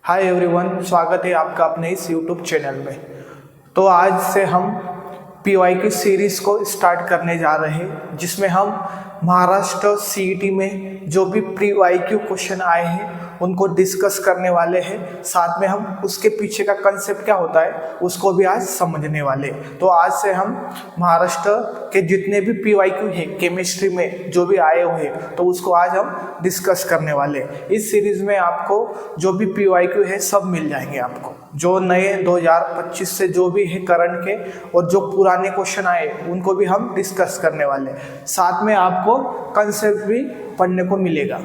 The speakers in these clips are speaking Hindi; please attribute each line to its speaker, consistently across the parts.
Speaker 1: हाय एवरीवन, स्वागत है आपका अपने इस यूट्यूब चैनल में। तो आज से हम पीवाई की सीरीज़ को स्टार्ट करने जा रहे हैं, जिसमें हम महाराष्ट्र सीईटी में जो भी प्री वाई क्यू क्वेश्चन आए हैं उनको डिस्कस करने वाले हैं। साथ में हम उसके पीछे का कंसेप्ट क्या होता है उसको भी आज समझने वाले। तो आज से हम महाराष्ट्र के जितने भी पी वाई क्यू हैं केमिस्ट्री में जो भी आए हुए हैं तो उसको आज हम डिस्कस करने वाले। इस सीरीज़ में आपको जो भी पी वाई क्यू है सब मिल जाएंगे आपको, जो नए 2025 से जो भी है करंट के और जो पुराने क्वेश्चन आए उनको भी हम डिस्कस करने वाले। साथ में आपको कंसेप्ट भी पढ़ने को मिलेगा।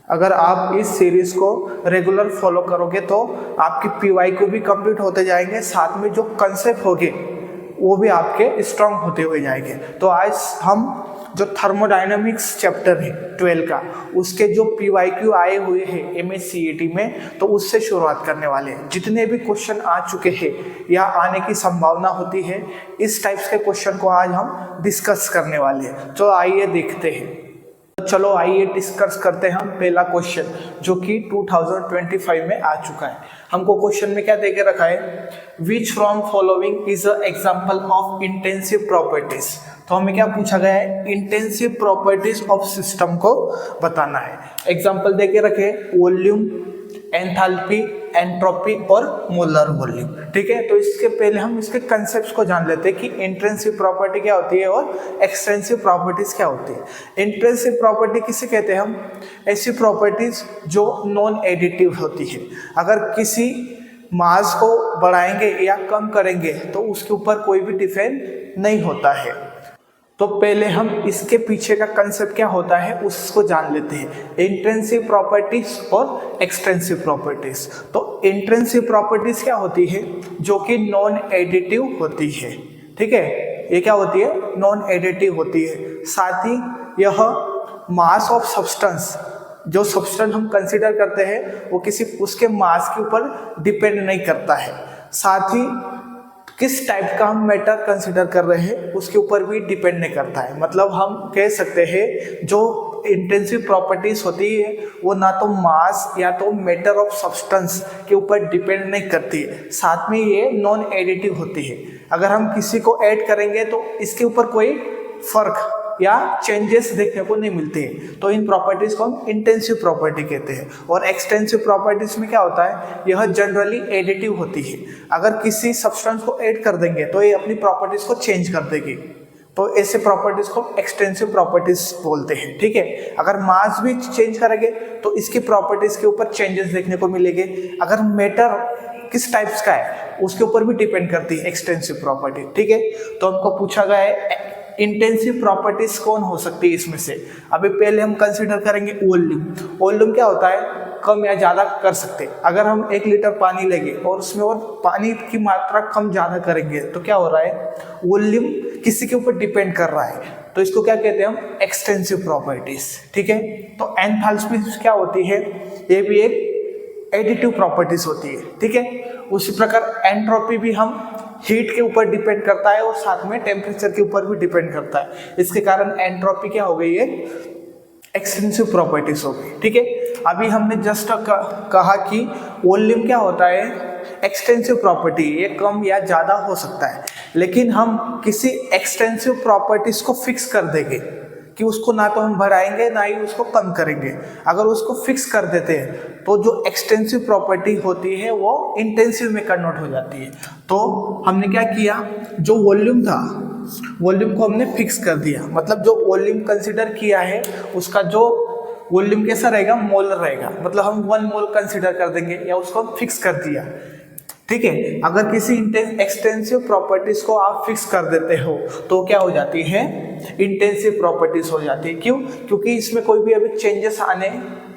Speaker 1: अगर आप इस सीरीज़ को रेगुलर फॉलो करोगे तो आपकी पीवाई को भी कंप्लीट होते जाएंगे, साथ में जो कंसेप्ट होंगे वो भी आपके स्ट्रांग होते हुए जाएंगे। तो आज हम जो थर्मोडायनामिक्स चैप्टर है 12 का, उसके जो पीवाईक्यू आए हुए हैं एमएससीईटी में, तो उससे शुरुआत करने वाले हैं। जितने भी क्वेश्चन आ चुके हैं या आने की संभावना होती है, इस टाइप्स के क्वेश्चन को आज हम डिस्कस करने वाले हैं। तो आइए देखते हैं। चलो आइए डिस्कस करते हैं हम पहला क्वेश्चन, जो कि 2025 में आ चुका है। हमको क्वेश्चन में क्या देके रखा है, which from following is a example of intensive properties. तो हमें क्या पूछा गया है, इंटेंसिव प्रॉपर्टीज ऑफ सिस्टम को बताना है। एग्जांपल देके रखे वॉल्यूम, एंथैल्पी, एंट्रोपी और मोलर वॉल्यूम। ठीक है, तो इसके पहले हम इसके कंसेप्ट्स को जान लेते हैं कि इंट्रिंसिक प्रॉपर्टी क्या होती है और एक्सटेंसिव प्रॉपर्टीज क्या होती है। इंट्रिंसिक प्रॉपर्टी किसे कहते हैं हम, ऐसी प्रॉपर्टीज जो नॉन एडिटिव होती है। अगर किसी मास को बढ़ाएंगे या कम करेंगे तो उसके ऊपर कोई भी डिपेंड नहीं होता है। तो पहले हम इसके पीछे का कंसेप्ट क्या होता है उसको जान लेते हैं, इंट्रिंसिक प्रॉपर्टीज और एक्सटेंसिव प्रॉपर्टीज। तो इंट्रिंसिक प्रॉपर्टीज क्या होती है, जो कि नॉन एडिटिव होती है। ठीक है, ये क्या होती है, नॉन एडिटिव होती है। साथ ही यह मास ऑफ सब्सटेंस, जो सब्सटेंस हम कंसिडर करते हैं वो किसी उसके मास के ऊपर डिपेंड नहीं करता है। साथ ही किस टाइप का हम मैटर कंसिडर कर रहे हैं उसके ऊपर भी डिपेंड नहीं करता है। मतलब हम कह सकते हैं जो इंटेंसिव प्रॉपर्टीज होती है वो ना तो मास या तो मैटर ऑफ सब्सटेंस के ऊपर डिपेंड नहीं करती है। साथ में ये नॉन एडिटिव होती है। अगर हम किसी को ऐड करेंगे तो इसके ऊपर कोई फर्क या चेंजेस देखने को नहीं मिलते हैं। तो इन प्रॉपर्टीज को हम इंटेंसिव प्रॉपर्टी कहते हैं। और एक्सटेंसिव प्रॉपर्टीज में क्या होता है, यह जनरली एडिटिव होती है। अगर किसी सब्सटेंस को ऐड कर देंगे तो ये अपनी प्रॉपर्टीज को चेंज कर देगी, तो ऐसे प्रॉपर्टीज को एक्सटेंसिव प्रॉपर्टीज बोलते हैं। ठीक है, अगर मास भी चेंज करेंगे तो इसकी प्रॉपर्टीज के ऊपर चेंजेस देखने को मिलेंगे। अगर मैटर किस टाइप्स का है उसके ऊपर भी डिपेंड करती है एक्सटेंसिव प्रॉपर्टी। ठीक है, तो हमको पूछा गया है इंटेंसिव प्रॉपर्टीज कौन हो सकती है इसमें से। अभी पहले हम कंसीडर करेंगे वॉल्यूम। वॉल्यूम क्या होता है, कम या ज़्यादा कर सकते हैं। अगर हम 1 लीटर पानी लेंगे और उसमें और पानी की मात्रा कम ज़्यादा करेंगे तो क्या हो रहा है, वॉल्यूम किसी के ऊपर डिपेंड कर रहा है। तो इसको क्या कहते हैं हम, एक्सटेंसिव प्रॉपर्टीज। ठीक है, तो एंथैल्पी क्या होती है, ये भी एक एडिटिव प्रॉपर्टीज होती है। ठीक है, उसी प्रकार एंट्रोपी भी हम हीट के ऊपर डिपेंड करता है और साथ में टेम्परेचर के ऊपर भी डिपेंड करता है। इसके कारण एंट्रोपी क्या हो गई है, एक्सटेंसिव प्रॉपर्टीज हो गई। ठीक है, अभी हमने जस्ट कहा कि वॉल्यूम क्या होता है, एक्सटेंसिव प्रॉपर्टी, ये कम या ज़्यादा हो सकता है। लेकिन हम किसी एक्सटेंसिव प्रॉपर्टीज को फिक्स कर देंगे कि उसको ना तो हम बढ़ाएंगे ना ही उसको कम करेंगे। अगर उसको फिक्स कर देते हैं तो जो एक्सटेंसिव प्रॉपर्टी होती है वो इंटेंसिव में कन्वर्ट हो जाती है। तो हमने क्या किया, जो वॉल्यूम था वॉल्यूम को हमने फिक्स कर दिया। मतलब जो वॉल्यूम कंसिडर किया है उसका जो वॉल्यूम कैसा रहेगा, मोलर रहेगा। मतलब हम 1 मोल कंसिडर कर देंगे या उसको हम फिक्स कर दिया। ठीक है, अगर किसी एक्सटेंसिव प्रॉपर्टीज को आप फिक्स कर देते हो तो क्या हो जाती है, इंटेंसिव प्रॉपर्टीज हो जाती है। क्यों, क्योंकि इसमें कोई भी अभी चेंजेस आने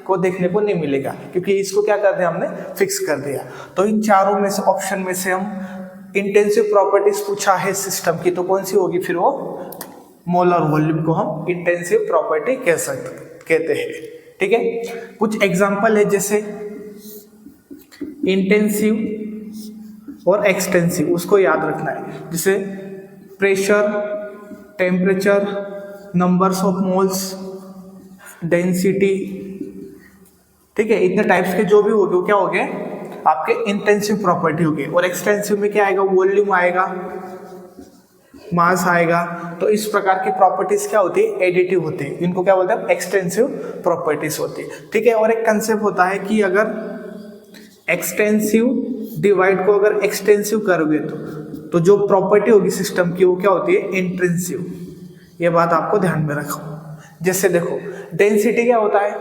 Speaker 1: को देखने को नहीं मिलेगा, क्योंकि इसको क्या कर दिया हमने, फिक्स कर दिया। तो इन चारों में से ऑप्शन में से हम इंटेंसिव प्रॉपर्टीज पूछा है सिस्टम की, तो कौन सी होगी फिर, वो मोलर वॉल्यूम को हम इंटेंसिव प्रॉपर्टी कहते हैं। ठीक है, कुछ एग्जांपल है जैसे इंटेंसिव और एक्सटेंसिव, उसको याद रखना है। जैसे pressure, temperature, numbers of moles, density. ठीक है, इतने टाइप्स के जो भी हो गए क्या हो गए, आपके इंटेंसिव प्रॉपर्टी होगी। और एक्सटेंसिव में क्या आएगा, वॉल्यूम आएगा, मास आएगा। तो इस प्रकार की प्रॉपर्टीज क्या होती है, एडिटिव होती है, इनको क्या बोलते हैं, एक्सटेंसिव प्रॉपर्टीज होती है। ठीक है, और एक कंसेप्ट होता है कि अगर एक्सटेंसिव डिवाइड को अगर एक्सटेंसिव करोगे तो जो प्रॉपर्टी होगी सिस्टम की वो क्या होती है, इंट्रिंसिव। ये बात आपको ध्यान में रखो। जैसे देखो डेंसिटी क्या होता है,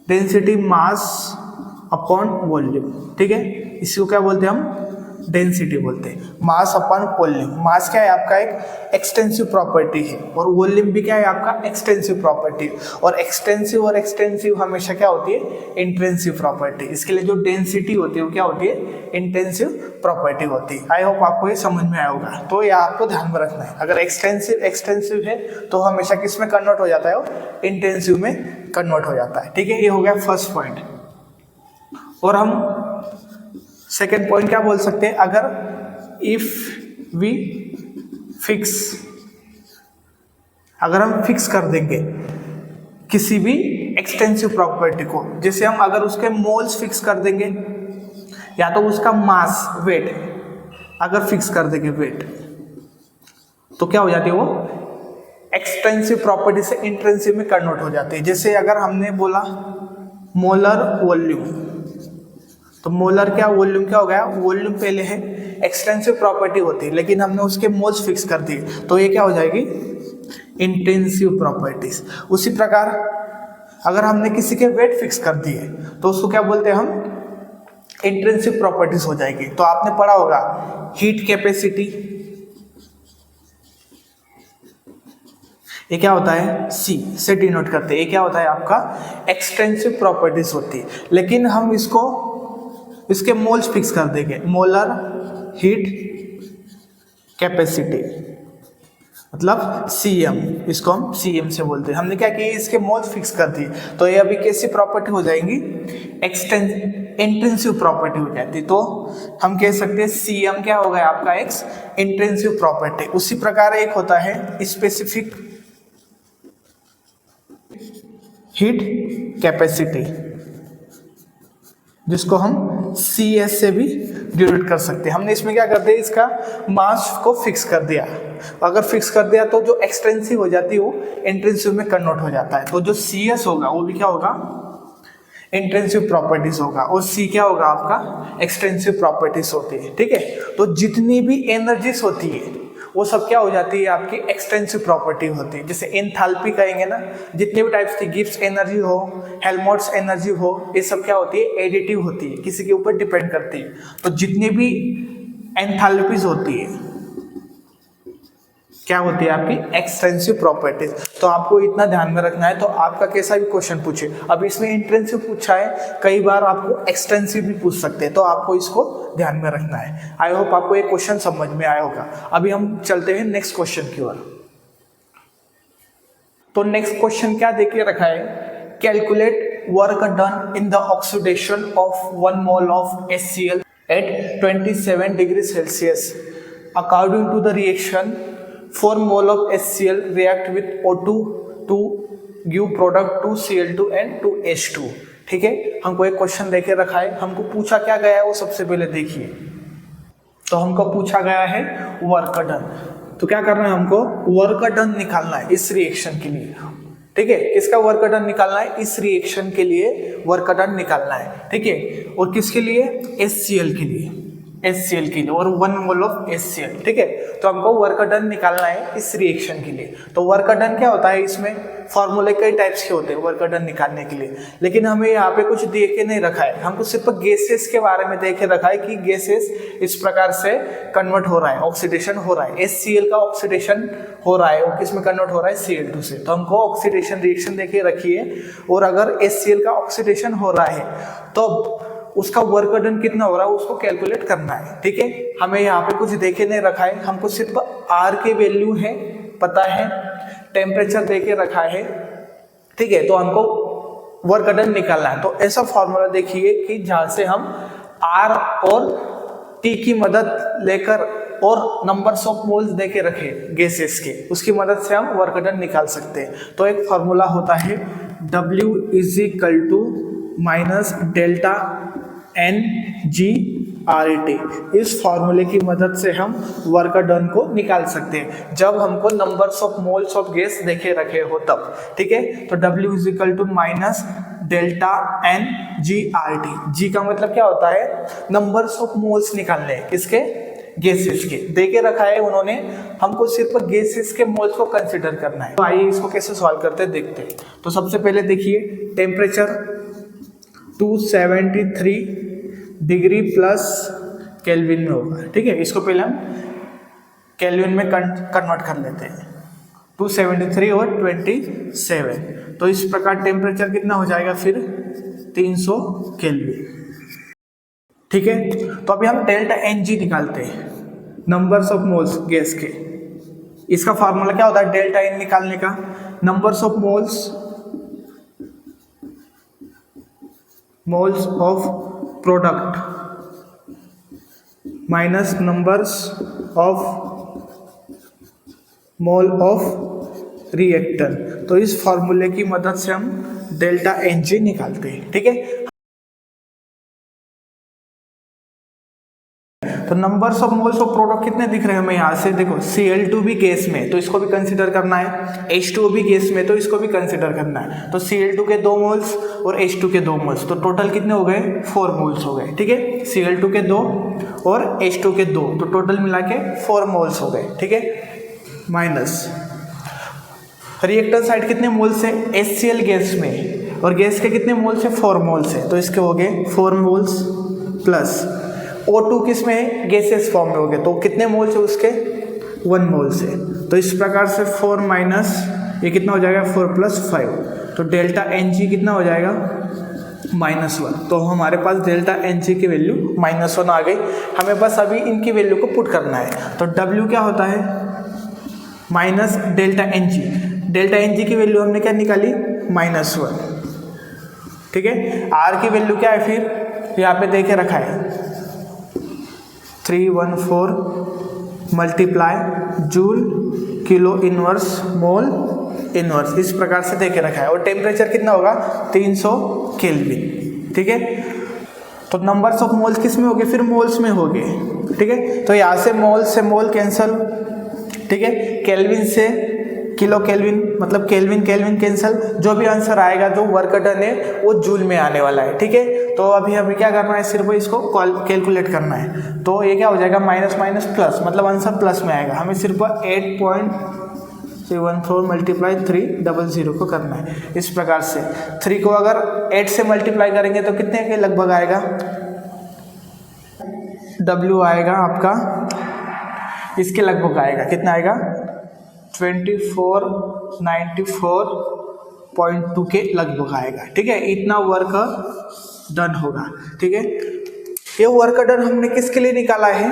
Speaker 1: डेंसिटी मास अपॉन वॉल्यूम। ठीक है, इसको क्या बोलते हैं हम, डेंसिटी बोलते हैं, मास अपॉन वॉल्यूम। मास क्या है आपका, एक एक्सटेंसिव प्रॉपर्टी है, और वॉल्यूम भी क्या है आपका, एक्सटेंसिव प्रॉपर्टी। और एक्सटेंसिव हमेशा क्या होती है, इंटेंसिव प्रॉपर्टी। इसके लिए जो डेंसिटी होती है वो क्या होती है, इंटेंसिव प्रॉपर्टी होती है। आई होप आपको ये समझ में आया होगा। तो ये आपको ध्यान में रखना है, अगर एक्सटेंसिव है तो हमेशा किस में कन्वर्ट हो जाता है, वो इंटेंसिव में कन्वर्ट हो जाता है। ठीक है, ये हो गया फर्स्ट पॉइंट। और हम सेकेंड पॉइंट क्या बोल सकते हैं, अगर इफ वी फिक्स, अगर हम फिक्स कर देंगे किसी भी एक्सटेंसिव प्रॉपर्टी को, जैसे हम अगर उसके मोल्स फिक्स कर देंगे या तो उसका मास वेट अगर फिक्स कर देंगे वेट, तो क्या हो जाती है, वो एक्सटेंसिव प्रॉपर्टी से इंटेंसिव में कन्वर्ट हो जाती है। जैसे अगर हमने बोला मोलर वॉल्यूम, तो मोलर क्या, वॉल्यूम क्या हो गया, वॉल्यूम पहले है एक्सटेंसिव प्रॉपर्टी होती है, लेकिन हमने उसके मोल्स फिक्स कर दिए तो ये क्या हो जाएगी, इंटेंसिव प्रॉपर्टीज। उसी प्रकार अगर हमने किसी के वेट फिक्स कर दिए तो उसको क्या बोलते हैं हम, इंटेंसिव प्रॉपर्टीज हो जाएगी। तो आपने पढ़ा होगा हीट कैपेसिटी, ये क्या होता है, सी से डिनोट करते हैं, ये क्या होता है आपका एक्सटेंसिव प्रॉपर्टीज होती है। लेकिन हम इसके मोल्स फिक्स कर देंगे, मोलर हीट कैपेसिटी मतलब सीएम, इसको हम सीएम से बोलते हैं। हमने क्या किया, इसके मोल्स फिक्स कर दी, तो ये अभी कैसी प्रॉपर्टी हो जाएंगी, इंटेंसिव प्रॉपर्टी हो जाती। तो हम कह सकते हैं सीएम क्या हो गया आपका, एक्स इंटेंसिव प्रॉपर्टी। उसी प्रकार एक होता है स्पेसिफिक हीट कैपेसिटी, जिसको हम CS से भी डिनोट कर सकते हैं। हमने इसमें क्या करते हैं, इसका मास को फिक्स कर दिया, अगर फिक्स कर दिया तो जो एक्सटेंसिव हो जाती है वो इंटेंसिव में कन्वर्ट हो जाता है। तो जो CS होगा वो भी क्या होगा, इंटेंसिव प्रॉपर्टीज होगा, और C क्या होगा आपका, एक्सटेंसिव प्रॉपर्टीज होती है। ठीक है, तो जितनी भी एनर्जीज होती है वो सब क्या हो जाती है, आपकी एक्सटेंसिव प्रॉपर्टी होती है। जैसे एंथैल्पी कहेंगे ना, जितने भी टाइप्स की गिब्स एनर्जी हो, हेल्महोल्ट्ज एनर्जी हो, ये सब क्या होती है, एडिटिव होती है, किसी के ऊपर डिपेंड करती है। तो जितनी भी एंथैल्पीज होती है क्या होती है, आपकी एक्सटेंसिव प्रॉपर्टीज। तो आपको इतना ध्यान में रखना है। तो आपका कैसा भी क्वेश्चन पूछे, अब इसमें इंटेंसिव पूछा है, कई बार आपको एक्सटेंसिव भी पूछ सकते हैं, तो आपको इसको ध्यान में रखना है। आई होप आपको ये क्वेश्चन समझ में आया होगा। अभी हम चलते हैं नेक्स्ट क्वेश्चन की ओर। तो नेक्स्ट क्वेश्चन क्या देके रखा है, calculate work done in the oxidation of 1 mole of HCl at 27 degree Celsius according to the reaction 4 mole of HCl react with O2 to give product 2Cl2 and 2H2। ठीक है, हमको एक क्वेश्चन देके रखा है, हमको पूछा क्या गया है वो सबसे पहले देखिए। तो हमको पूछा गया है वर्क डन, तो क्या करना है, हमको वर्क डन निकालना है इस रिएक्शन के लिए। ठीक है, इसका वर्क डन निकालना है, इस रिएक्शन के लिए वर्क डन निकालना है। ठीक है, और किसके लिए, HCl के लिए, HCl के लिए, और 1 मोल ऑफ HCl। ठीक है, तो हमको वर्क डन निकालना है इस रिएक्शन के लिए। तो वर्क डन क्या होता है, इसमें फॉर्मूले कई टाइप्स के होते हैं वर्क डन निकालने के लिए, लेकिन हमें यहाँ पे कुछ दे के नहीं रखा है, हमको सिर्फ गैसेस के बारे में देखे रखा है कि गैसेस इस प्रकार से कन्वर्ट हो रहा है, ऑक्सीडेशन हो रहा है। HCl का ऑक्सीडेशन हो रहा है, वो किस में कन्वर्ट हो रहा है, Cl2 से। तो हमको ऑक्सीडेशन रिएक्शन देखे रखिए, और अगर HCl का ऑक्सीडेशन हो रहा है तो उसका वर्क डन कितना हो रहा है उसको कैलकुलेट करना है। ठीक है, हमें यहाँ पे कुछ देखे नहीं रखा है, हमको सिर्फ R के वैल्यू है पता है, टेम्परेचर देके रखा है। ठीक है, तो हमको वर्क डन निकालना है। तो ऐसा फॉर्मूला देखिए कि जहाँ से हम R और T की मदद लेकर और नंबर्स ऑफ मोल्स देके रखे गैसेस के, उसकी मदद से हम वर्क डन निकाल सकते हैं। तो एक फॉर्मूला होता है W = माइनस डेल्टा NGRET। इस फॉर्मूले की मदद से हम वर्क डन को निकाल सकते हैं जब हमको numbers of moles of gas देखे रखे हो तब। ठीक है, तो W is equal to minus delta NGRT। G का मतलब क्या होता है, नंबर्स ऑफ मोल्स निकालने, किसके, गैसेस के। देके रखा है उन्होंने, हमको सिर्फ गैसेस के मोल्स को कंसिडर करना है। तो आइए इसको कैसे सॉल्व करते हैं देखते हैं। तो सबसे पहले देखिए, टेम्परेचर 273 डिग्री प्लस केल्विन में होगा। ठीक है, इसको पहले हम केल्विन में कन्वर्ट कर लेते हैं। 273 और 27, तो इस प्रकार टेम्परेचर कितना हो जाएगा फिर 300 केल्विन। ठीक है, तो अभी हम डेल्टा NG निकालते हैं, नंबर्स ऑफ मोल्स गैस के। इसका फार्मूला क्या होता है डेल्टा N निकालने का, numbers of moles of product minus numbers of mole of reactant. तो इस फॉर्मूले की मदद से हम डेल्टा NG निकालते हैं। ठीक है, तो numbers of moles of product कितने दिख रहे हैं हमें यहाँ से, देखो Cl2 भी गैस में तो इसको भी कंसीडर करना है, H2O भी गैस में तो इसको भी कंसीडर करना है। तो Cl2 के 2 मोल्स और H2 के 2 मोल्स, तो टोटल कितने हो गए, 4 मोल्स हो गए। ठीक है, Cl2 के 2 और H2 के 2, तो टोटल मिला के 4 मोल्स हो गए। ठीक है, माइनस रिएक्टर साइड कितने मोल्स है, HCl गैस में, और गैस के कितने मोल्स है, 4 मोल्स है, तो इसके हो गए 4 मोल्स प्लस O2 किस में है, गैसेस फॉर्म में हो गए, तो कितने मोल्स है उसके, 1 मोल्स है। तो इस प्रकार से 4 माइनस ये कितना हो जाएगा, 4 प्लस 5, तो डेल्टा NG कितना हो जाएगा, -1। तो हमारे पास डेल्टा NG की वैल्यू -1 आ गई। हमें बस अभी इनकी वैल्यू को पुट करना है। तो W क्या होता है, minus delta NG। Delta NG की वैल्यू हमने क्या निकाली, -1। ठीक है, R की वैल्यू क्या है फिर यहाँ पे देके रखा है, 314 multiply joule kilo inverse mole inverse, इस प्रकार से देके रखा है। और टेम्परेचर कितना होगा, 300 केल्विन। ठीक है, तो नंबर्स ऑफ मोल्स किस में हो गए, फिर मोल्स में हो गए। ठीक है, तो यहाँ से मोल कैंसल। ठीक है, केल्विन से किलो केल्विन, मतलब केल्विन कैंसल, जो भी आंसर आएगा, जो वर्क डन है वो जूल में आने वाला है। ठीक है, तो अभी हमें क्या करना है, सिर्फ इसको कैलकुलेट करना है। तो ये क्या हो जाएगा, माइनस माइनस प्लस, मतलब आंसर प्लस में आएगा। हमें सिर्फ 8.314 मल्टीप्लाई 300 को करना है। इस प्रकार से 3 को अगर 8 से मल्टीप्लाई करेंगे तो कितने के लगभग आएगा, W आएगा आपका इसके लगभग आएगा, कितना आएगा, 2494.2 के लगभग आएगा। ठीक है, इतना वर्क डन होगा। ठीक है, ये वर्क डन हमने किसके लिए निकाला है,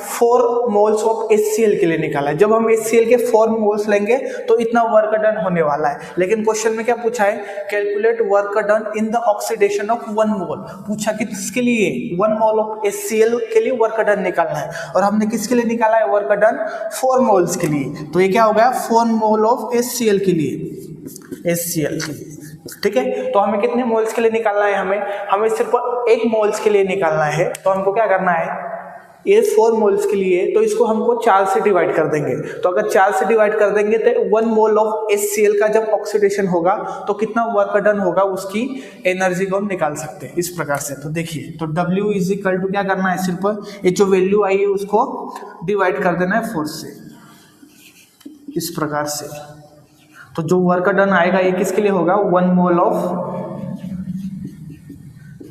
Speaker 1: 4 मोल्स ऑफ HCl के लिए निकाला है। जब हम HCl के 4 मोल्स लेंगे तो इतना वर्क डन होने वाला है। लेकिन क्वेश्चन में क्या पूछा है, calculate work done in the oxidation of 1 मोल। पूछा कि किसके लिए, 1 मोल ऑफ HCl के लिए वर्क डन निकालना है, और हमने किसके लिए निकाला है वर्क डन, 4 मोल्स के लिए। तो ये क्या हो गया, 4 मोल ऑफ HCl के लिए, HCl के लिए। ठीक है, तो हमें कितने मोल्स के लिए निकालना है, हमें सिर्फ 1 मोल्स के लिए निकालना है। तो हमको क्या करना है, ये 4 मोल्स के लिए, तो इसको हमको 4 से डिवाइड कर देंगे। तो अगर 4 से डिवाइड कर देंगे तो 1 मोल ऑफ HCl का जब ऑक्सीडेशन होगा तो कितना वर्क डन होगा, उसकी एनर्जी को हम निकाल सकते हैं इस प्रकार से। तो देखिए, तो W इज इक्वल टू क्या करना है, सिर्फ ये जो वैल्यू आई है उसको डिवाइड कर देना है 4 से, इस प्रकार से। तो जो वर्क डन आएगा ये किसके लिए होगा, 1 मोल ऑफ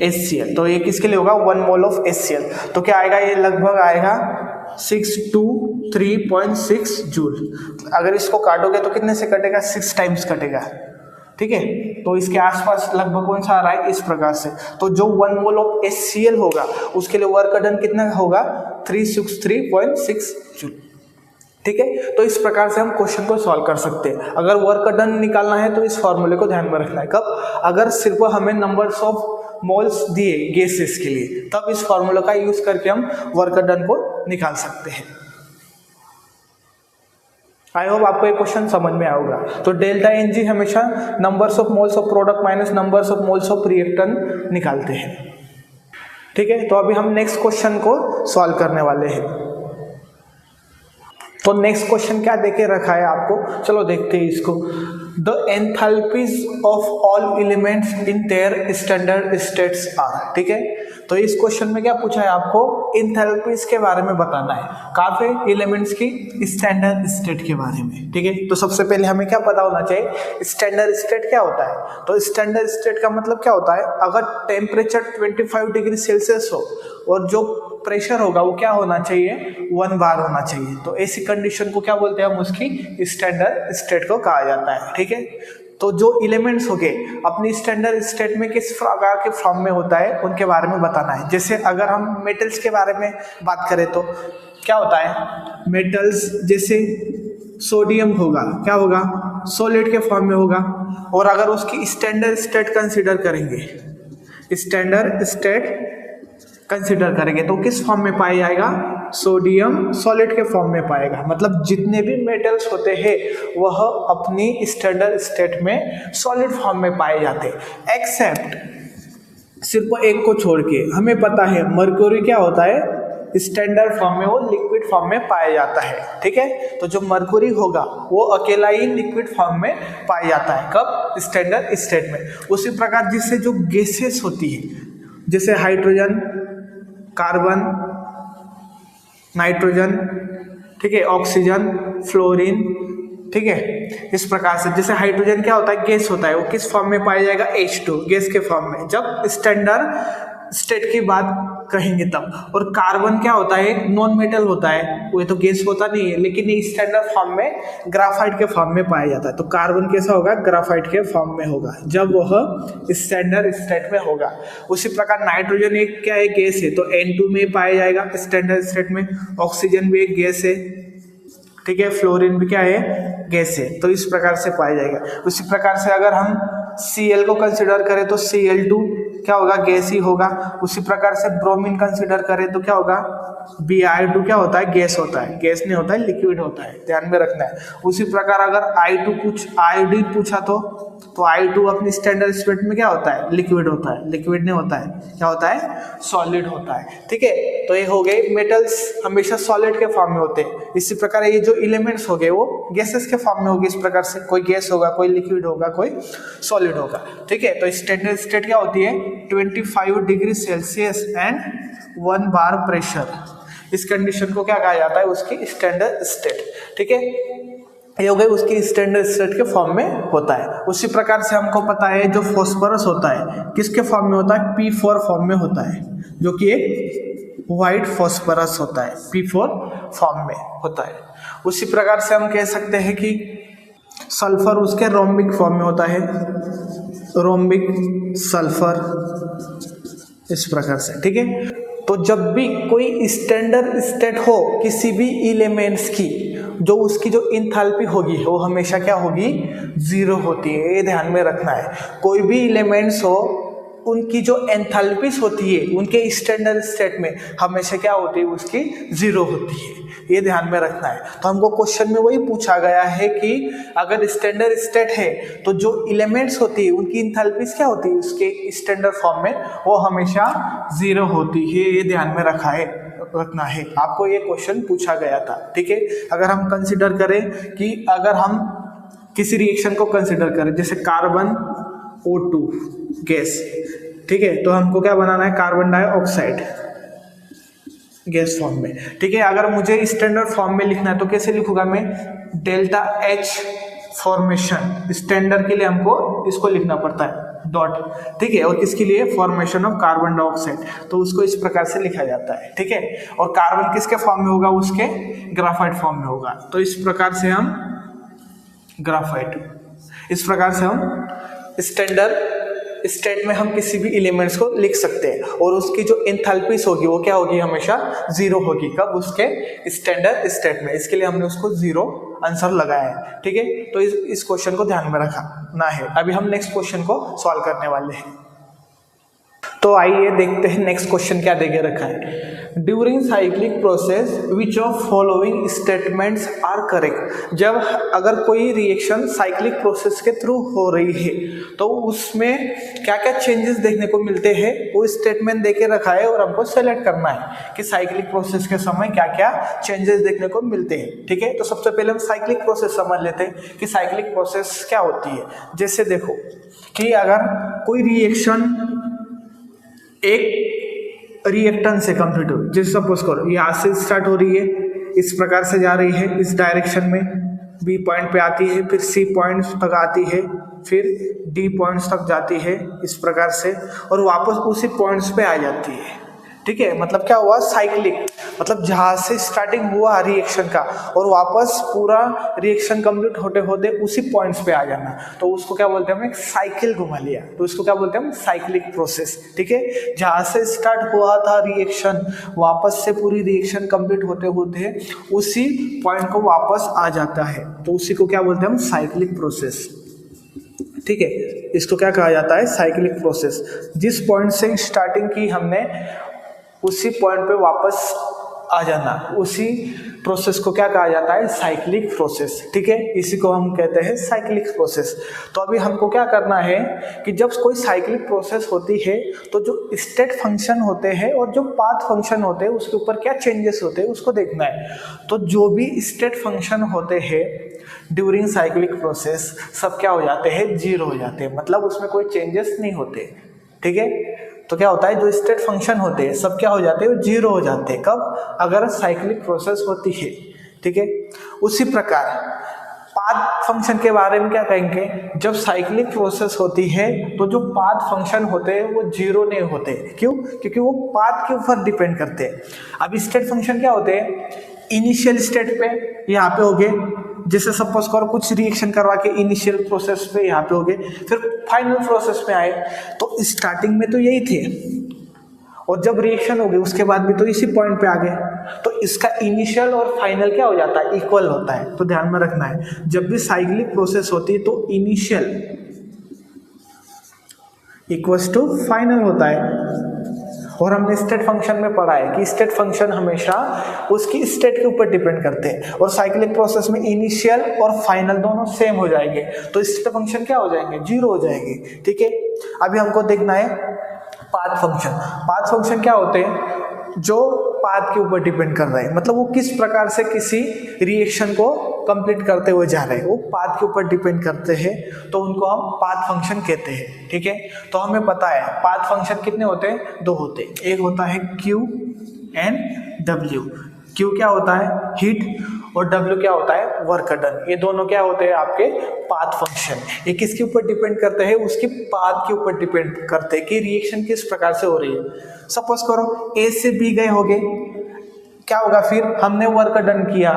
Speaker 1: HCl। तो ये किसके लिए होगा, 1 मोल ऑफ HCl। तो क्या आएगा, ये लगभग आएगा 623.6 जूल। अगर इसको काटोगे तो कितने से कटेगा, 6 टाइम्स कटेगा। ठीक है, तो इसके आसपास लगभग कौन सा आ रहा है, इस प्रकार से। तो जो 1 मोल ऑफ HCl होगा उसके लिए वर्क डन कितना होगा, 363.6 जूल। ठीक है, तो इस प्रकार से हम क्वेश्चन को सॉल्व कर सकते हैं। अगर वर्क डन निकालना है तो इस फॉर्मूले को ध्यान में रखना है। कब, अगर सिर्फ हमें नंबर्स ऑफ मोल्स दिए गैसेस के लिए, तब इस फॉर्मूला का यूज करके हम वर्क डन को निकाल सकते हैं। आई होप आपको ये क्वेश्चन समझ में आएगा। तो डेल्टा NG हमेशा numbers of moles of product minus numbers of moles of reactant निकालते हैं। ठीक है, तो अभी हम नेक्स्ट क्वेश्चन को सॉल्व करने वाले हैं। तो नेक्स्ट क्वेश्चन क्या देके रखा है आपको, चलो देखते हैं इसको। The enthalpies of all elements in their standard states are. ठीक है, तो इस क्वेश्चन में क्या पूछा है आपको, एंथैल्पीज के बारे में बताना है, काफी एलिमेंट्स की स्टैंडर्ड स्टेट के बारे में। ठीक है, तो सबसे पहले हमें क्या पता होना चाहिए, स्टैंडर्ड स्टेट क्या होता है। तो स्टैंडर्ड स्टेट का मतलब क्या होता है, अगर टेम्परेचर 25 डिग्री सेल्सियस हो और जो प्रेशर होगा वो क्या होना चाहिए, 1 बार होना चाहिए। तो ऐसी कंडीशन को क्या बोलते हैं हम, उसकी स्टैंडर्ड स्टेट को कहा जाता है। ठीक है, तो जो एलिमेंट्स हो गए अपनी स्टैंडर्ड स्टेट में किस प्रकार के फॉर्म में होता है उनके बारे में बताना है। जैसे अगर हम मेटल्स के बारे में बात करें तो क्या होता है, मेटल्स जैसे सोडियम होगा, क्या होगा, सॉलिड के फॉर्म में होगा। और अगर उसकी स्टैंडर्ड स्टेट कंसीडर करेंगे, स्टैंडर्ड स्टेट कंसीडर करेंगे तो किस फॉर्म में पाया जाएगा, सोडियम सॉलिड के फॉर्म में पाएगा। मतलब जितने भी मेटल्स होते हैं वह अपनी स्टैंडर्ड स्टेट में सॉलिड फॉर्म में पाए जाते हैं, एक्सेप्ट सिर्फ एक को छोड़ के। हमें पता है मरक्यूरी क्या होता है, स्टैंडर्ड फॉर्म में वो लिक्विड फॉर्म में पाया जाता है। ठीक है, तो जो मरक्यूरी होगा वो अकेला ही लिक्विड फॉर्म में पाया जाता है, कब, स्टैंडर्ड स्टेट में। उसी प्रकार जिससे जो गैसेस होती है, जैसे हाइड्रोजन, कार्बन, नाइट्रोजन, ठीक है, ऑक्सीजन, फ्लोरीन, ठीक है, इस प्रकार से। जैसे हाइड्रोजन क्या होता है, गैस होता है, वो किस फॉर्म में पाया जाएगा, H2 गैस के फॉर्म में, जब स्टैंडर्ड स्टेट की बात कहेंगे तब। और कार्बन क्या होता है, एक नॉन मेटल होता है, वो तो गैस होता नहीं है, लेकिन ये स्टैंडर्ड फॉर्म में ग्राफाइट के फॉर्म में पाया जाता है। तो कार्बन कैसा होगा, ग्राफाइट के फॉर्म में होगा जब वह स्टैंडर्ड स्टेट में होगा। उसी प्रकार नाइट्रोजन एक क्या है, गैस है, तो N2 में पाया जाएगा स्टैंडर्ड स्टेट में। ऑक्सीजन भी एक गैस है, ठीक है, फ्लोरीन भी क्या है, गैस है, तो इस प्रकार से पाया जाएगा। उसी प्रकार से अगर हम Cl को कंसिडर करें तो Cl2 क्या होगा, गैस ही होगा। उसी प्रकार से ब्रोमीन कंसिडर करें तो क्या होगा, Br2 क्या होता है, गैस होता है, गैस नहीं होता है, लिक्विड होता है, ध्यान में रखना है। उसी प्रकार अगर आयोडीन पूछा तो I2 अपनी स्टैंडर्ड स्टेट में क्या होता है, लिक्विड होता है, लिक्विड नहीं होता है, क्या होता है, सॉलिड होता है। ठीक है, तो ये हो गए, मेटल्स हमेशा सॉलिड के फॉर्म में होते हैं। इसी प्रकार ये जो एलिमेंट्स हो गए वो गैसेस के फॉर्म में होंगे, इस प्रकार से कोई गैस होगा, कोई लिक्विड होगा, कोई सॉलिड होगा। ठीक है, तो स्टैंडर्ड स्टेट क्या होती है, 25 degree Celsius and 1 bar pressure. इस कंडीशन को क्या कहा जाता है, उसकी स्टैंडर्ड स्टेट। ठीक है, ये हो गई उसकी स्टैंडर्ड स्टेट के फॉर्म में होता है। उसी प्रकार से हमको पता है जो फॉस्फोरस होता है किसके फॉर्म में होता है, P4 फॉर्म में होता है, जो कि एक व्हाइट फॉस्फोरस होता है, P4 फॉर्म में होता है। उसी प्रकार से हम कह सकते हैं कि सल्फर उसके रोम्बिक फॉर्म में होता है, रोम्बिक सल्फर, इस प्रकार से। ठीक है, तो जब भी कोई स्टैंडर्ड स्टेट हो किसी भी एलिमेंट्स की, जो उसकी जो एंथैल्पी होगी वो हमेशा क्या होगी, 0 होती है, ये ध्यान में रखना है। कोई भी एलिमेंट्स हो उनकी जो एंथैल्पीज होती है उनके स्टैंडर्ड स्टेट में हमेशा क्या होती है, उसकी 0 होती है, ये ध्यान में रखना है। तो हमको क्वेश्चन में वही पूछा गया है कि अगर स्टैंडर्ड स्टेट है तो जो एलिमेंट्स होती है उनकी एंथैल्पीज क्या होती है, उसके स्टैंडर्ड फॉर्म में वो हमेशा 0 होती है, ये ध्यान में रखना है। आपको ये क्वेश्चन पूछा गया था। ठीक है, अगर हम कंसिडर करें कि अगर हम किसी रिएक्शन को कंसिडर करें, जैसे कार्बन O2 गैस, ठीक है, तो हमको क्या बनाना है, कार्बन डाइऑक्साइड गैस फॉर्म में। ठीक है, अगर मुझे स्टैंडर्ड फॉर्म में लिखना है तो कैसे लिखूंगा मैं, डेल्टा H फॉर्मेशन, स्टैंडर्ड के लिए हमको इसको लिखना पड़ता है डॉट। ठीक है, और किसके लिए, फॉर्मेशन ऑफ कार्बन डाइऑक्साइड, तो उसको इस प्रकार से लिखा जाता है। ठीक है, और कार्बन किसके फॉर्म में होगा, उसके ग्राफाइट फॉर्म में होगा, तो इस प्रकार से हम ग्राफाइट, इस प्रकार से हम स्टैंडर्ड स्टेट में हम किसी भी एलिमेंट्स को लिख सकते हैं। और उसकी जो एंथैल्पीज होगी वो क्या होगी, हमेशा 0 होगी, कब, उसके स्टैंडर्ड स्टेट में। इसके लिए हमने उसको 0 आंसर लगाया है। ठीक है, तो इस क्वेश्चन को ध्यान में रखना है। अभी हम नेक्स्ट क्वेश्चन को सॉल्व करने वाले हैं। तो आइए देखते हैं नेक्स्ट क्वेश्चन क्या देके रखा है। During cyclic process which of following statements are correct. जब अगर कोई रिएक्शन साइक्लिक प्रोसेस के थ्रू हो रही है तो उसमें क्या क्या चेंजेस देखने को मिलते हैं, वो स्टेटमेंट देके रखा है और हमको सेलेक्ट करना है कि साइक्लिक प्रोसेस के समय क्या क्या चेंजेस देखने को मिलते हैं। ठीक है, तो सबसे पहले हम साइक्लिक प्रोसेस समझ लेते हैं कि साइक्लिक प्रोसेस क्या होती है। जैसे देखो कि अगर कोई रिएक्शन एक रिएक्टेंट से कंप्लीट हो, जैसे सपोज करो यहाँ से स्टार्ट हो रही है, इस प्रकार से जा रही है इस डायरेक्शन में, बी पॉइंट पे आती है, फिर सी पॉइंट तक आती है, फिर डी पॉइंट्स तक जाती है इस प्रकार से, और वापस उसी पॉइंट्स पे आ जाती है। ठीक है, मतलब क्या हुआ, साइक्लिक, मतलब जहाँ से स्टार्टिंग हुआ रिएक्शन का और वापस पूरा रिएक्शन कंप्लीट होते होते उसी पॉइंट्स पे आ जाना, तो उसको क्या बोलते हैं, हम एक साइकिल घुमा लिया, तो इसको क्या बोलते हैं हम, साइक्लिक प्रोसेस। ठीक है, जहाँ से स्टार्ट हुआ था रिएक्शन वापस से पूरी रिएक्शन कंप्लीट होते होते उसी पॉइंट को वापस आ जाता है, तो उसी को क्या बोलते हैं हम, साइक्लिक प्रोसेस। ठीक है, इसको क्या कहा जाता है, साइक्लिक प्रोसेस। जिस पॉइंट से स्टार्टिंग की हमने उसी पॉइंट पे वापस आ जाना, उसी प्रोसेस को क्या कहा जाता है, साइक्लिक प्रोसेस। ठीक है, इसी को हम कहते हैं साइक्लिक प्रोसेस। तो अभी हमको क्या करना है कि जब कोई साइक्लिक प्रोसेस होती है तो जो स्टेट फंक्शन होते हैं और जो पाथ फंक्शन होते हैं उसके ऊपर क्या चेंजेस होते हैं उसको देखना है। तो जो भी स्टेट फंक्शन होते हैं ड्यूरिंग साइक्लिक प्रोसेस सब क्या हो जाते हैं, जीरो हो जाते हैं, मतलब उसमें कोई चेंजेस नहीं होते। ठीक है, तो क्या होता है, जो स्टेट फंक्शन होते हैं सब क्या हो जाते हैं, जीरो हो जाते हैं। कब, अगर साइक्लिक प्रोसेस होती है। ठीक है, उसी प्रकार पाथ फंक्शन के बारे में क्या कहेंगे, जब साइक्लिक प्रोसेस होती है तो जो पाथ फंक्शन होते हैं वो जीरो नहीं होते। क्यों, क्योंकि वो पाथ के ऊपर डिपेंड करते हैं। अब स्टेट फंक्शन क्या होते हैं, इनिशियल स्टेट पे यहाँ पे हो गए, जैसे सपोज करो कुछ रिएक्शन करवा के इनिशियल प्रोसेस पे यहाँ पे हो गए, फिर फाइनल प्रोसेस में आए, तो स्टार्टिंग में तो यही थे और जब रिएक्शन हो गई उसके बाद भी तो इसी पॉइंट पे आ गए, तो इसका इनिशियल और फाइनल क्या हो जाता है, इक्वल होता है। तो ध्यान में रखना है, जब भी साइक्लिक प्रोसेस होती है तो इनिशियल इक्वल्स टू फाइनल होता है। और हमने स्टेट फंक्शन में पढ़ा है कि स्टेट फंक्शन हमेशा उसकी स्टेट के ऊपर डिपेंड करते हैं, और साइक्लिक प्रोसेस में इनिशियल और फाइनल दोनों सेम हो जाएंगे, तो स्टेट फंक्शन क्या हो जाएंगे, जीरो हो जाएंगे। ठीक है, अभी हमको देखना है पाथ फंक्शन। पाथ फंक्शन क्या होते हैं, जो पाथ के ऊपर डिपेंड कर रहे हैं, मतलब वो किस प्रकार से किसी रिएक्शन को कंप्लीट करते हुए जा रहे हैं, वो पाथ के ऊपर डिपेंड करते हैं, तो उनको हम पाथ फंक्शन कहते हैं। ठीक है, तो हमें पता है पाथ फंक्शन कितने होते हैं, दो होते हैं, एक होता है Q एंड W। Q क्या होता है, हीट, और W क्या होता है, वर्क डन। ये दोनों क्या होते हैं, आपके पाथ फंक्शन। ये किसके ऊपर डिपेंड करते हैं, उसके पाथ के ऊपर डिपेंड करते हैं कि रिएक्शन किस प्रकार से हो रही है। सपोज करो A से B गए होगे, क्या होगा, फिर हमने वर्क डन किया,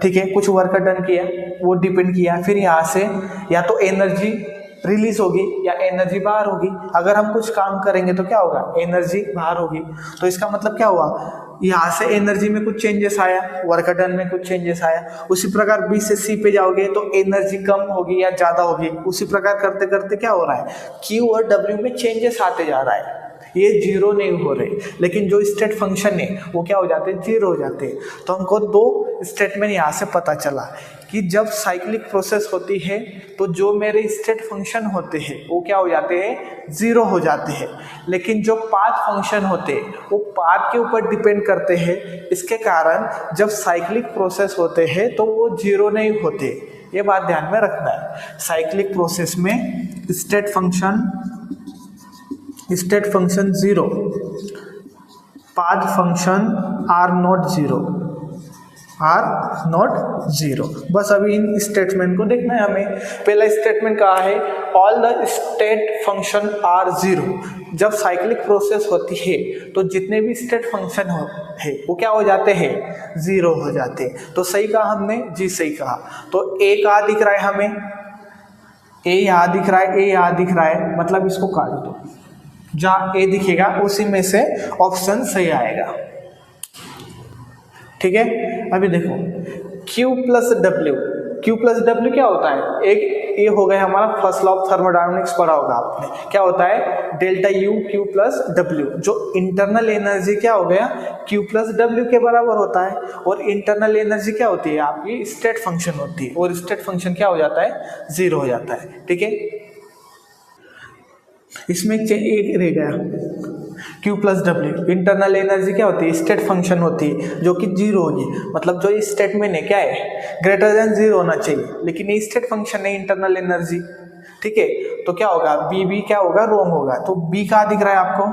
Speaker 1: ठीक है, कुछ वर्क डन किया, वो डिपेंड किया, फिर यहाँ से या तो एनर्जी रिलीज होगी या एनर्जी बाहर होगी। अगर हम कुछ काम करेंगे तो क्या होगा, एनर्जी बाहर होगी। तो इसका मतलब क्या हुआ, यहाँ से एनर्जी में कुछ चेंजेस आया, वर्क डन में कुछ चेंजेस आया। उसी प्रकार B से C पे जाओगे तो एनर्जी कम होगी या ज़्यादा होगी। उसी प्रकार करते करते क्या हो रहा है, Q और W में चेंजेस आते जा रहा है, ये जीरो नहीं हो रहे, लेकिन जो स्टेट फंक्शन है वो क्या हो जाते हैं, जीरो हो जाते हैं। तो हमको दो स्टेटमेंट यहाँ से पता चला कि जब साइक्लिक प्रोसेस होती है तो जो मेरे स्टेट फंक्शन होते हैं वो क्या हो जाते हैं, जीरो हो जाते हैं, लेकिन जो पाथ फंक्शन होते हैं वो पाथ के ऊपर डिपेंड करते हैं। इसके कारण जब साइक्लिक प्रोसेस होते हैं तो वो जीरो नहीं होते, ये बात ध्यान में रखना है। साइक्लिक प्रोसेस में state function zero, path function are not zero. बस अभी इन स्टेटमेंट को देखना है हमें। पहला स्टेटमेंट कहा है, all the state function are zero. जब साइक्लिक प्रोसेस होती है तो जितने भी स्टेट फंक्शन है वो क्या हो जाते हैं, जीरो हो जाते हैं। तो सही कहा हमने, जी सही कहा। तो ए कहाँ दिख रहा है हमें, ए यहाँ दिख रहा है, ए यहाँ दिख रहा है, मतलब इसको काट दो, जहाँ ए दिखेगा उसी में से ऑप्शन सही आएगा। ठीक है, अभी देखो Q plus W, Q plus W क्या होता है, एक ये हो गया हमारा फर्स्ट लॉ ऑफ थर्मोडायनामिक्स पढ़ा होगा आपने, क्या होता है delta U Q plus W, जो इंटरनल एनर्जी क्या हो गया Q प्लस डब्ल्यू के बराबर होता है, और इंटरनल एनर्जी क्या होती है आपकी स्टेट फंक्शन होती है, और स्टेट फंक्शन क्या हो जाता है 0 हो जाता है। ठीक है, इसमें एक रह गया Q plus W, internal energy क्या होती है स्टेट फंक्शन होती है जो कि 0 होगी, मतलब जो स्टेटमेंट है क्या है ग्रेटर देन 0 होना चाहिए, लेकिन ये स्टेट फंक्शन है इंटरनल एनर्जी। ठीक है, तो क्या होगा बी क्या होगा रॉन्ग होगा, तो बी कहाँ दिख रहा है आपको,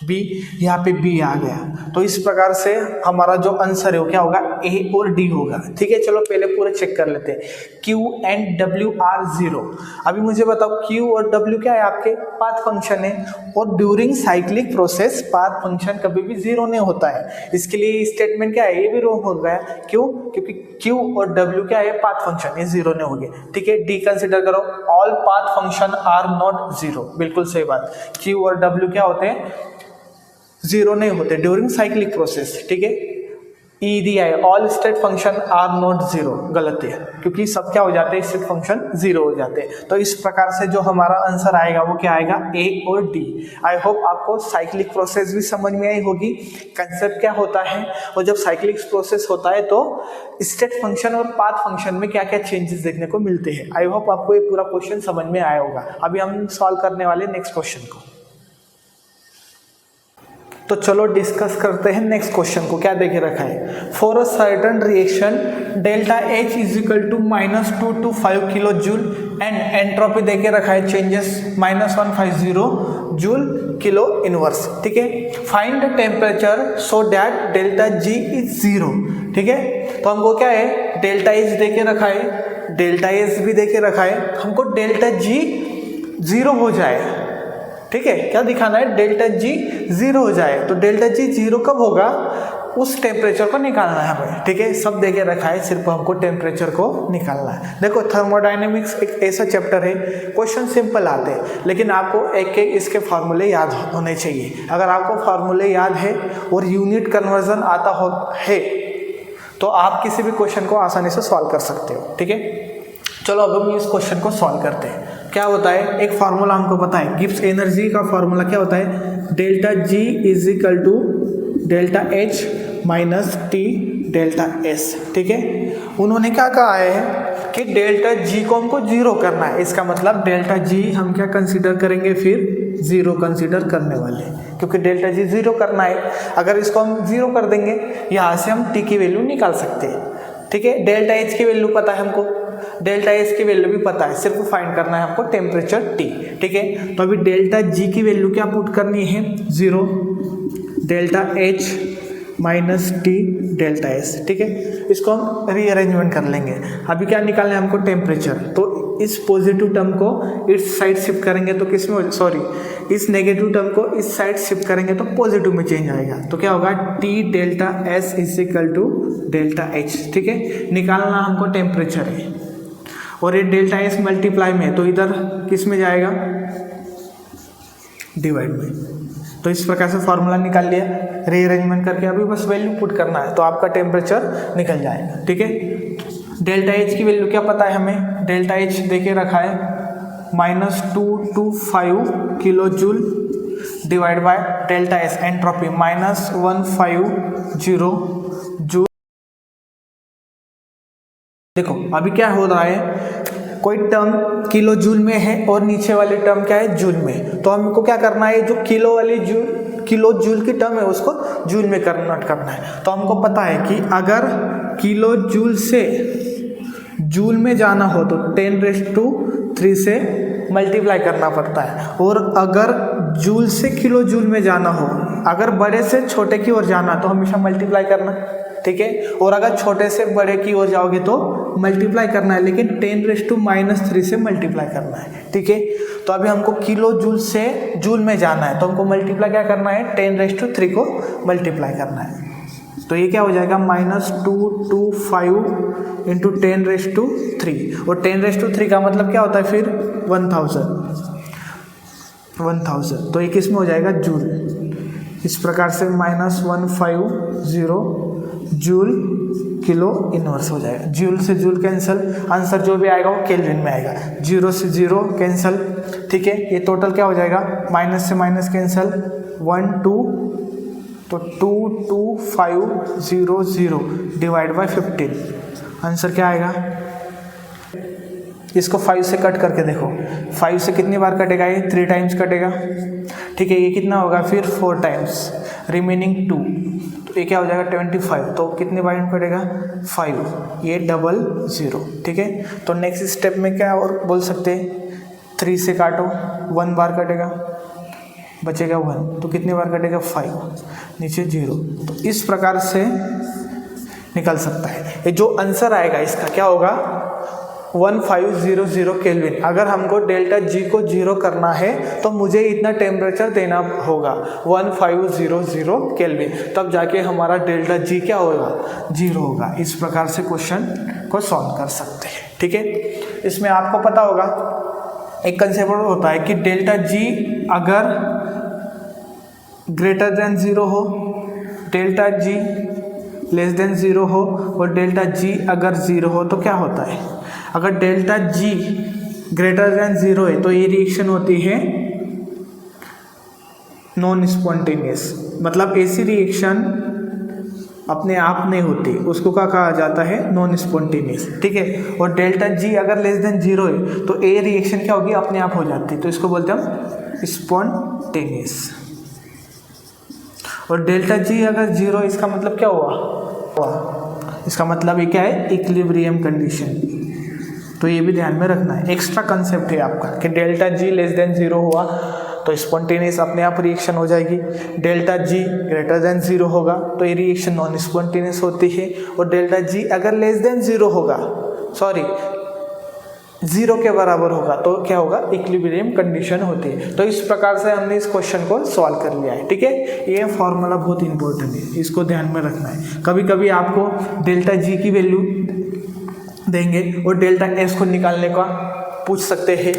Speaker 1: बी, यहाँ पे बी आ गया, तो इस प्रकार से हमारा जो आंसर है वो क्या होगा ए और डी होगा। ठीक है, चलो पहले पूरे चेक कर लेते हैं, Q एंड W आर 0। अभी मुझे बताओ Q और W क्या है आपके पाथ फंक्शन है, और during cyclic process path function कभी भी 0 नहीं होता है, इसके लिए स्टेटमेंट क्या है ये भी रॉन्ग हो गया। क्यों, क्योंकि Q और W क्या है पाथ फंक्शन, ये 0 नहीं हो गए। ठीक है, डी कंसिडर करो, all path function are not 0, बिल्कुल सही बात, Q और W क्या होते हैं 0 नहीं होते ड्यूरिंग साइक्लिक प्रोसेस। ठीक है, ई दिया है all state function are not 0, गलत है, क्योंकि सब क्या हो जाते हैं स्टेट फंक्शन 0 हो जाते हैं। तो इस प्रकार से जो हमारा आंसर आएगा वो क्या आएगा ए और डी। आई होप आपको साइक्लिक प्रोसेस भी समझ में आई होगी, कंसेप्ट क्या होता है, और जब साइक्लिक प्रोसेस होता है तो स्टेट फंक्शन और पाथ फंक्शन में क्या क्या चेंजेस देखने को मिलते हैं। आई होप आपको ये पूरा क्वेश्चन समझ में आया होगा। अभी हम सॉल्व करने वाले नेक्स्ट क्वेश्चन को, तो चलो डिस्कस करते हैं नेक्स्ट क्वेश्चन को। क्या देखे रखा है, for a certain reaction delta H is equal to -2 to 5 kilo joule and entropy देके रखा है चेंजेस -150 जूल किलो इनवर्स। ठीक है, find the temperature so that delta G is 0। ठीक है, तो हमको क्या है डेल्टा H देके रखा है, डेल्टा S भी देके रखा है, हमको डेल्टा G 0 हो जाए। ठीक है, क्या दिखाना है डेल्टा G 0 हो जाए, तो डेल्टा G 0 कब होगा उस टेम्परेचर को निकालना है हमें। ठीक है, सब देके रखा है, सिर्फ हमको टेम्परेचर को निकालना है। देखो थर्मोडायनेमिक्स एक ऐसा चैप्टर है, क्वेश्चन सिंपल आते हैं, लेकिन आपको एक एक इसके फार्मूले याद होने चाहिए। अगर आपको फार्मूले याद है और यूनिट कन्वर्जन आता है तो आप किसी भी क्वेश्चन को आसानी से सॉल्व कर सकते हो। ठीक है, चलो अब हम इस क्वेश्चन को सॉल्व करते हैं। क्या होता है, एक फार्मूला हमको पता है, गिब्स एनर्जी का फार्मूला क्या होता है, delta G is equal to delta H minus T delta S। ठीक है, उन्होंने क्या कहा है कि डेल्टा G को हमको 0 करना है, इसका मतलब डेल्टा G हम क्या कंसीडर करेंगे फिर 0 कंसीडर करने वाले, क्योंकि डेल्टा G 0 करना है। अगर इसको हम 0 कर देंगे यहाँ से हम T की वैल्यू निकाल सकते हैं। ठीक है, डेल्टा H की वैल्यू पता है हमको, डेल्टा S की वैल्यू भी पता है, सिर्फ फाइंड करना है हमको टेम्परेचर T। ठीक है, तो अभी डेल्टा G की वैल्यू क्या पुट करनी है 0, delta H minus T delta S। ठीक है, इसको हम रीअरेंजमेंट कर लेंगे। अभी क्या निकालना है हमको टेम्परेचर, तो इस पॉजिटिव टर्म को इस साइड शिफ्ट करेंगे तो किस में, सॉरी इस नेगेटिव टर्म को इस साइड शिफ्ट करेंगे तो पॉजिटिव में चेंज आएगा, तो क्या होगा T delta S is equal to delta H। ठीक है, निकालना हमको टेम्परेचर है, और ये डेल्टा S मल्टीप्लाई में, तो इधर किस में जाएगा डिवाइड में। तो इस प्रकार से फॉर्मूला निकाल लिया, रीअरेंजमेंट करके अभी बस वैल्यू पुट करना है तो आपका टेम्परेचर निकल जाएगा। ठीक है, डेल्टा H की वैल्यू क्या पता है हमें, डेल्टा H देके रखा है -225 kilo joule divide by delta S entropy -150 joule. देखो अभी क्या हो रहा है, कोई टर्म किलो जूल में है और नीचे वाली टर्म क्या है जूल में, तो हमको क्या करना है जो किलो जूल की टर्म है उसको जूल में कन्वर्ट करना है। तो हमको पता है कि अगर किलो जूल से जूल में जाना हो तो 10⁻³ से मल्टीप्लाई करना पड़ता है, और अगर जूल से किलो जूल में जाना हो, अगर बड़े से छोटे की ओर जाना तो हमेशा मल्टीप्लाई करना। ठीक है, और अगर छोटे से बड़े की ओर जाओगे तो मल्टीप्लाई करना है, लेकिन 10⁻³ से मल्टीप्लाई करना है। ठीक है, तो अभी हमको किलो जूल से जूल में जाना है तो हमको मल्टीप्लाई क्या करना है 10⁻³ को मल्टीप्लाई करना है। तो ये क्या हो जाएगा -225 इंटू 10⁻³, और 10⁻³ का मतलब क्या होता है फिर 1000। तो ये किस में हो जाएगा जूल। इस प्रकार से -150 जूल किलो इनवर्स हो जाएगा। जूल से जूल कैंसिल, आंसर जो भी आएगा वो केल्विन में आएगा। 0 से 0 कैंसिल, ठीक है। ये टोटल क्या हो जाएगा, माइनस से माइनस कैंसिल, 1 2, तो 22500 डिवाइड बाय 15, आंसर क्या आएगा। इसको 5 से कट करके देखो, 5 से कितनी बार कटेगा, ये 3 टाइम्स कटेगा, ठीक है। ये कितना होगा फिर 4 टाइम्स, रिमेनिंग 2, तो ये क्या हो जाएगा 25, तो कितने बार कटेगा 5, ये 00, ठीक है। तो नेक्स्ट स्टेप में क्या और बोल सकते हैं, 3 से काटो, 1 बार कटेगा, बचेगा 1, तो कितने बार कटेगा 5, नीचे 0, तो इस प्रकार से निकल सकता है। ये जो आंसर आएगा इसका क्या होगा, 1500 केल्विन। अगर हमको डेल्टा जी को 0 करना है तो मुझे इतना टेम्परेचर देना होगा 1500 केल्विन, तब जाके हमारा डेल्टा जी क्या होगा, 0 होगा। इस प्रकार से क्वेश्चन को सॉल्व कर सकते हैं, ठीक है। इसमें आपको पता होगा एक कंसेप्ट होता है कि डेल्टा जी अगर ग्रेटर देन 0 हो, डेल्टा जी लेस देन 0 हो, और डेल्टा जी अगर 0 हो तो क्या होता है। अगर डेल्टा जी ग्रेटर देन 0 है तो ये रिएक्शन होती है नॉन स्पॉन्टेनियस, मतलब ऐसी रिएक्शन अपने आप नहीं होती, उसको क्या कहा जाता है, नॉन स्पॉन्टेनियस, ठीक है। और डेल्टा जी अगर लेस देन 0 है तो ये रिएक्शन क्या होगी, अपने आप हो जाती है, तो इसको बोलते हैं हम स्पॉन्टेनियस। और डेल्टा जी अगर 0, इसका मतलब क्या हुआ, इसका मतलब ये क्या है, इक्विलिब्रियम कंडीशन। तो ये भी ध्यान में रखना है, एक्स्ट्रा कंसेप्ट है आपका कि डेल्टा जी लेस देन 0 हुआ तो स्पॉन्टेनियस अपने आप रिएक्शन हो जाएगी, डेल्टा जी ग्रेटर देन 0 होगा तो ये रिएक्शन नॉन स्पॉन्टेनियस होती है, और डेल्टा जी अगर लेस देन 0 होगा, सॉरी 0 के बराबर होगा तो क्या होगा, इक्विलिब्रियम कंडीशन होती है। तो इस प्रकार से हमने इस क्वेश्चन को सॉल्व कर लिया है, ठीक है। ये फॉर्मूला बहुत इंपॉर्टेंट है, इसको ध्यान में रखना है। कभी कभी आपको डेल्टा जी की वैल्यू देंगे और डेल्टा एस को निकालने का पूछ सकते हैं,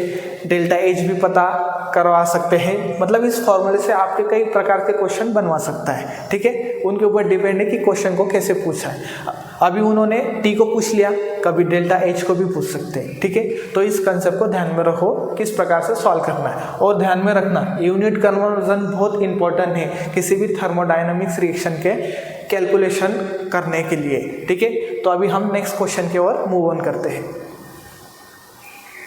Speaker 1: डेल्टा एच भी पता करवा सकते हैं, मतलब इस फॉर्मूले से आपके कई प्रकार के क्वेश्चन बनवा सकता है, ठीक है। उनके ऊपर डिपेंड है कि क्वेश्चन को कैसे पूछा है। अभी उन्होंने टी को पूछ लिया, कभी डेल्टा एच को भी पूछ सकते हैं, ठीक है। तो इस कंसेप्ट को ध्यान में रखो, किस प्रकार से सॉल्व करना है। और ध्यान में रखना यूनिट कन्वर्जन बहुत इंपॉर्टेंट है किसी भी थर्मोडायनामिक्स रिएक्शन के कैलकुलेशन करने के लिए, ठीक है। तो अभी हम नेक्स्ट क्वेश्चन की ओर मूव ऑन करते हैं।